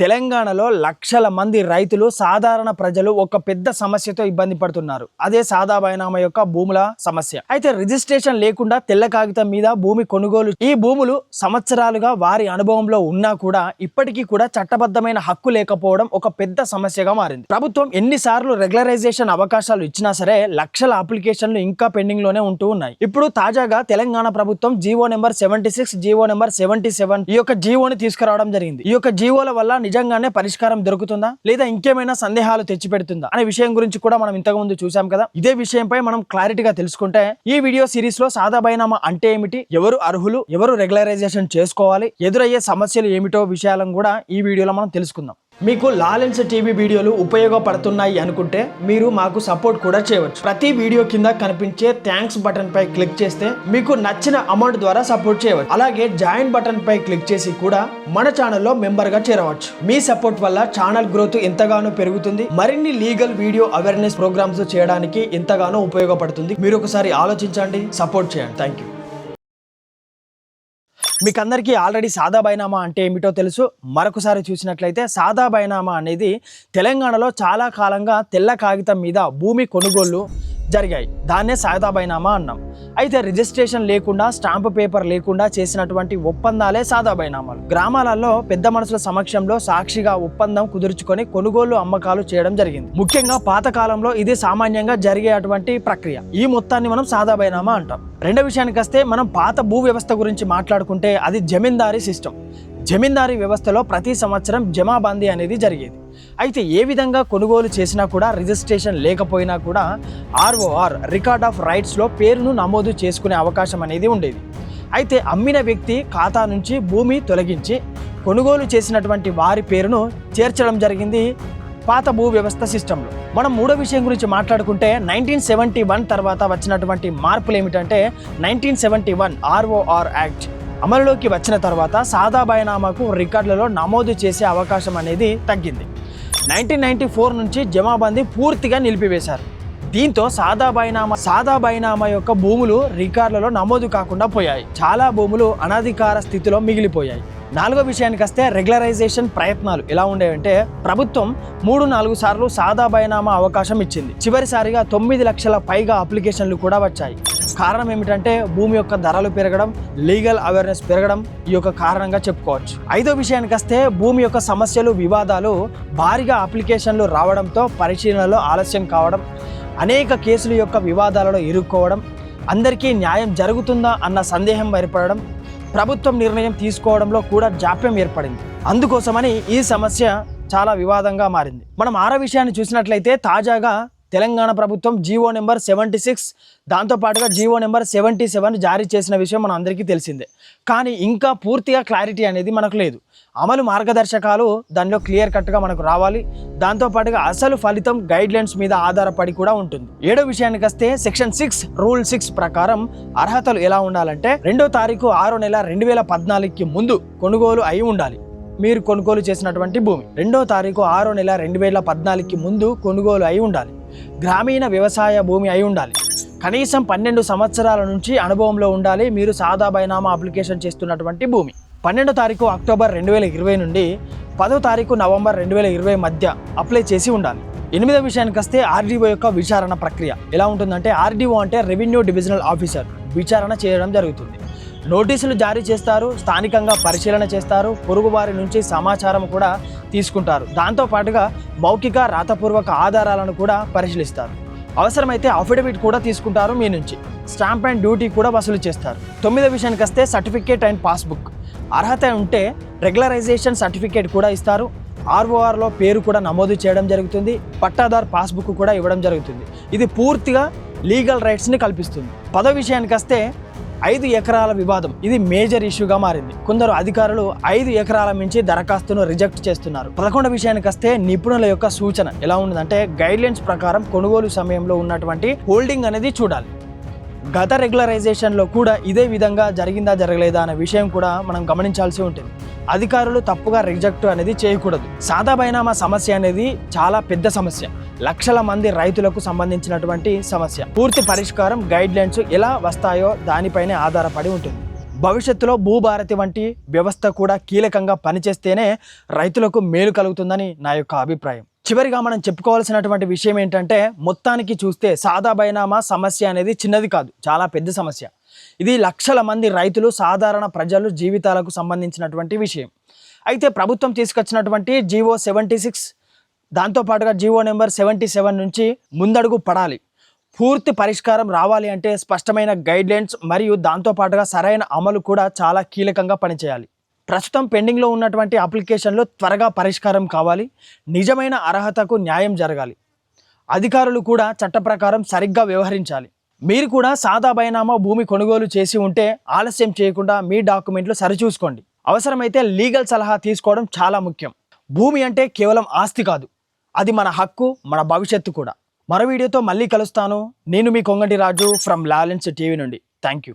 తెలంగాణలో లక్షల మంది రైతులు సాధారణ ప్రజలు ఒక పెద్ద సమస్యతో ఇబ్బంది పడుతున్నారు. అదే సాదా బైనామా యొక్క భూముల సమస్య. అయితే రిజిస్ట్రేషన్ లేకుండా తెల్ల కాగితం మీద భూమి కొనుగోలు, ఈ భూములు సంవత్సరాలుగా వారి అనుభవంలో ఉన్నా కూడా ఇప్పటికీ కూడా చట్టబద్ధమైన హక్కు లేకపోవడం ఒక పెద్ద సమస్యగా మారింది. ప్రభుత్వం ఎన్నిసార్లు రెగ్యులరైజేషన్ అవకాశాలు ఇచ్చినా సరే లక్షల అప్లికేషన్లు ఇంకా పెండింగ్ లోనే ఉంటూ ఉన్నాయి. ఇప్పుడు తాజాగా తెలంగాణ ప్రభుత్వం జీవో నెంబర్ 76, జీవో నెంబర్ 77 ఈ యొక్క జీవోని తీసుకురావడం జరిగింది. ఈ యొక్క జీవోల వల్ల నిజంగానే పరిష్కారం దొరుకుతుందా లేదా ఇంకేమైనా సందేహాలు తెచ్చిపెడుతుందా అనే విషయం గురించి కూడా మనం ఇంతకు ముందు చూసాం కదా. ఇదే విషయంపై మనం క్లారిటీగా తెలుసుకుంటే ఈ వీడియో సిరీస్ లో సాదా బైనామా అంటే ఏమిటి, ఎవరు అర్హులు, ఎవరు రెగ్యులరైజేషన్ చేసుకోవాలి, ఎదురయ్యే సమస్యలు ఏమిటో విషయాలను కూడా ఈ వీడియోలో మనం తెలుసుకుందాం. మీకు లాలెన్స్ టీవీ వీడియోలు ఉపయోగపడుతున్నాయి అనుకుంటే మీరు మాకు సపోర్ట్ కూడా చేయవచ్చు. ప్రతి వీడియో కింద కనిపించే థ్యాంక్స్ బటన్ పై క్లిక్ చేస్తే మీకు నచ్చిన అమౌంట్ ద్వారా సపోర్ట్ చేయవచ్చు. అలాగే జాయిన్ బటన్ పై క్లిక్ చేసి కూడా మన ఛానల్లో మెంబర్ గా చేరవచ్చు. మీ సపోర్ట్ వల్ల ఛానల్ గ్రోత్ ఎంతగానో పెరుగుతుంది. మరిన్ని లీగల్ వీడియో అవేర్నెస్ ప్రోగ్రామ్స్ చేయడానికి ఎంతగానో ఉపయోగపడుతుంది. మీరు ఒకసారి ఆలోచించండి, సపోర్ట్ చేయండి. Thank you. మీకు అందరికీ ఆల్రెడీ సాదా బైనామా అంటే ఏమిటో తెలుసు. మరొకసారి చూసినట్లయితే సాదా బైనామా అనేది తెలంగాణలో చాలా కాలంగా తెల్ల కాగితం మీద భూమి కొనుగోళ్లు జరిగాయి. దాన్నే సాదా బైనామా అన్నాం. అయితే రిజిస్ట్రేషన్ లేకుండా, స్టాంపు పేపర్ లేకుండా చేసినటువంటి ఒప్పందాలే సాదా బైనామాలు. గ్రామాలలో పెద్ద మనుషుల సమక్షంలో సాక్షిగా ఒప్పందం కుదుర్చుకొని కొనుగోలు, అమ్మకాలు చేయడం జరిగింది. ముఖ్యంగా పాతకాలంలో ఇది సామాన్యంగా జరిగేటువంటి ప్రక్రియ. ఈ మొత్తాన్ని మనం సాదా బైనామా అంటాం. రెండో విషయానికి వస్తే మనం పాత భూ వ్యవస్థ గురించి మాట్లాడుకుంటే అది జమీందారీ సిస్టమ్. జమీందారీ వ్యవస్థలో ప్రతి సంవత్సరం జమాబందీ అనేది జరిగేది. అయితే ఏ విధంగా కొనుగోలు చేసినా కూడా, రిజిస్ట్రేషన్ లేకపోయినా కూడా ROR రికార్డ్ ఆఫ్ రైట్స్లో పేరును నమోదు చేసుకునే అవకాశం అనేది ఉండేది. అయితే అమ్మిన వ్యక్తి ఖాతా నుంచి భూమి తొలగించి కొనుగోలు చేసినటువంటి వారి పేరును చేర్చడం జరిగింది పాత భూ వ్యవస్థ సిస్టంలో. మనం మూడో విషయం గురించి మాట్లాడుకుంటే 1971 తర్వాత వచ్చినటువంటి మార్పులు ఏమిటంటే 1971 ROR యాక్ట్ అమలులోకి వచ్చిన తర్వాత సాదా బైనామాకు రికార్డులలో నమోదు చేసే అవకాశం అనేది తగ్గింది. 1994 నుంచి జమాబందీ పూర్తిగా నిలిపివేశారు. దీంతో సాదా బైనామా యొక్క భూములు రికార్డులలో నమోదు కాకుండా పోయాయి. చాలా భూములు అనధికార స్థితిలో మిగిలిపోయాయి. నాలుగో విషయానికి వస్తే రెగ్యులరైజేషన్ ప్రయత్నాలు ఎలా ఉండేవంటే ప్రభుత్వం 3-4 సార్లు సాదా బైనామా అవకాశం ఇచ్చింది. చివరిసారిగా 9 లక్షల పైగా అప్లికేషన్లు కూడా వచ్చాయి. కారణం ఏమిటంటే భూమి యొక్క ధరలు పెరగడం, లీగల్ అవేర్నెస్ పెరగడం ఈ యొక్క కారణంగా చెప్పుకోవచ్చు. ఐదో విషయానికి వస్తే భూమి యొక్క సమస్యలు, వివాదాలు భారీగా అప్లికేషన్లు రావడంతో పరిశీలనలో ఆలస్యం కావడం, అనేక కేసుల యొక్క వివాదాలలో ఇరుక్కోవడం, అందరికీ న్యాయం జరుగుతుందా అన్న సందేహం ఏర్పడడం, ప్రభుత్వం నిర్ణయం తీసుకోవడంలో కూడా జాప్యం ఏర్పడింది. అందుకోసమని ఈ సమస్య చాలా వివాదంగా మారింది. మనం ఆరో విషయాన్ని చూసినట్లయితే తాజాగా తెలంగాణ ప్రభుత్వం జీవో నెంబర్ 76 దాంతోపాటుగా జీవో నెంబర్ 77 జారీ చేసిన విషయం మన అందరికీ తెలిసిందే. కానీ ఇంకా పూర్తిగా క్లారిటీ అనేది మనకు లేదు. అమలు మార్గదర్శకాలు దానిలో క్లియర్ కట్గా మనకు రావాలి. దాంతోపాటుగా అసలు ఫలితం గైడ్లైన్స్ మీద ఆధారపడి కూడా ఉంటుంది. ఏడో విషయానికి వస్తే సెక్షన్ 6 రూల్ 6 ప్రకారం అర్హతలు ఎలా ఉండాలంటే 2వ తారీఖు 6వ నెల 2014కి ముందు కొనుగోలు అయి ఉండాలి. మీరు కొనుగోలు చేసినటువంటి భూమి 2వ తారీఖు 6వ నెల 2014కి ముందు కొనుగోలు అయి ఉండాలి. గ్రామీణ వ్యవసాయ భూమి అయి ఉండాలి. కనీసం 12 సంవత్సరాల నుంచి అనుభవంలో ఉండాలి మీరు సాదా బైనామా అప్లికేషన్ చేస్తున్నటువంటి భూమి. 12వ తారీఖు అక్టోబర్ 2020 నుండి 10వ తారీఖు నవంబర్ 2020 మధ్య అప్లై చేసి ఉండాలి. 8వ విషయానికి వస్తే RDO యొక్క విచారణ ప్రక్రియ ఎలా ఉంటుందంటే RDO అంటే రెవెన్యూ డివిజనల్ ఆఫీసర్ విచారణ చేయడం జరుగుతుంది. నోటీసులు జారీ చేస్తారు, స్థానికంగా పరిశీలన చేస్తారు, పొరుగువారి నుంచి సమాచారం కూడా తీసుకుంటారు. దాంతోపాటుగా మౌఖిక, రాతపూర్వక ఆధారాలను కూడా పరిశీలిస్తారు. అవసరమైతే అఫిడవిట్ కూడా తీసుకుంటారు మీ నుంచి. స్టాంప్ అండ్ డ్యూటీ కూడా వసూలు చేస్తారు. 9వ విషయానికి వస్తే సర్టిఫికేట్ అండ్ పాస్బుక్. అర్హత ఉంటే రెగ్యులరైజేషన్ సర్టిఫికేట్ కూడా ఇస్తారు. RORలో పేరు కూడా నమోదు చేయడం జరుగుతుంది. పట్టాదార్ పాస్బుక్ కూడా ఇవ్వడం జరుగుతుంది. ఇది పూర్తిగా లీగల్ రైట్స్ని కల్పిస్తుంది. 10వ విషయానికి వస్తే 5 ఎకరాల వివాదం. ఇది మేజర్ ఇష్యూగా మారింది. కొందరు అధికారులు 5 ఎకరాల మించి దరఖాస్తును రిజెక్ట్ చేస్తున్నారు. 11వ విషయానికి వస్తే నిపుణుల యొక్క సూచన ఎలా ఉందంటే గైడ్లైన్స్ ప్రకారం కొనుగోలు సమయంలో ఉన్నటువంటి హోల్డింగ్ అనేది చూడాలి. గత రెగ్యులరైజేషన్లో కూడా ఇదే విధంగా జరిగిందా జరగలేదా అనే విషయం కూడా మనం గమనించాల్సి ఉంటుంది. అధికారులు తప్పుగా రిజెక్ట్ అనేది చేయకూడదు. సాదా బైనామా సమస్య అనేది చాలా పెద్ద సమస్య. లక్షల మంది రైతులకు సంబంధించినటువంటి సమస్య. పూర్తి పరిష్కారం గైడ్లైన్స్ ఎలా వస్తాయో దానిపైనే ఆధారపడి ఉంటుంది. భవిష్యత్తులో భూభారతి వంటి వ్యవస్థ కూడా కీలకంగా పనిచేస్తేనే రైతులకు మేలు కలుగుతుందని నా యొక్క అభిప్రాయం. చివరిగా మనం చెప్పుకోవాల్సినటువంటి విషయం ఏంటంటే, మొత్తానికి చూస్తే సాదా బైనామా సమస్య అనేది చిన్నది కాదు, చాలా పెద్ద సమస్య. ఇది లక్షల మంది రైతులు, సాధారణ ప్రజలు జీవితాలకు సంబంధించినటువంటి విషయం. అయితే ప్రభుత్వం తీసుకొచ్చినటువంటి జీవో 76, దాంతోపాటుగా జీవో నెంబర్ 77 నుంచి ముందడుగు పడాలి. పూర్తి పరిష్కారం రావాలి అంటే స్పష్టమైన గైడ్లైన్స్ మరియు దాంతోపాటుగా సరైన అమలు కూడా చాలా కీలకంగా పనిచేయాలి. ప్రస్తుతం పెండింగ్లో ఉన్నటువంటి అప్లికేషన్లు త్వరగా పరిష్కారం కావాలి. నిజమైన అర్హతకు న్యాయం జరగాలి. అధికారులు కూడా చట్ట ప్రకారం సరిగ్గా వ్యవహరించాలి. మీరు కూడా సాదా బైనామా భూమి కొనుగోలు చేసి ఉంటే ఆలస్యం చేయకుండా మీ డాక్యుమెంట్లు సరిచూసుకోండి. అవసరమైతే లీగల్ సలహా తీసుకోవడం చాలా ముఖ్యం. భూమి అంటే కేవలం ఆస్తి కాదు, అది మన హక్కు, మన భవిష్యత్తు కూడా. మరో వీడియోతో మళ్ళీ కలుస్తాను. నేను మీ కొంగటి రాజు ఫ్రమ్ లాలెన్స్ టీవీ నుండి. Thank you.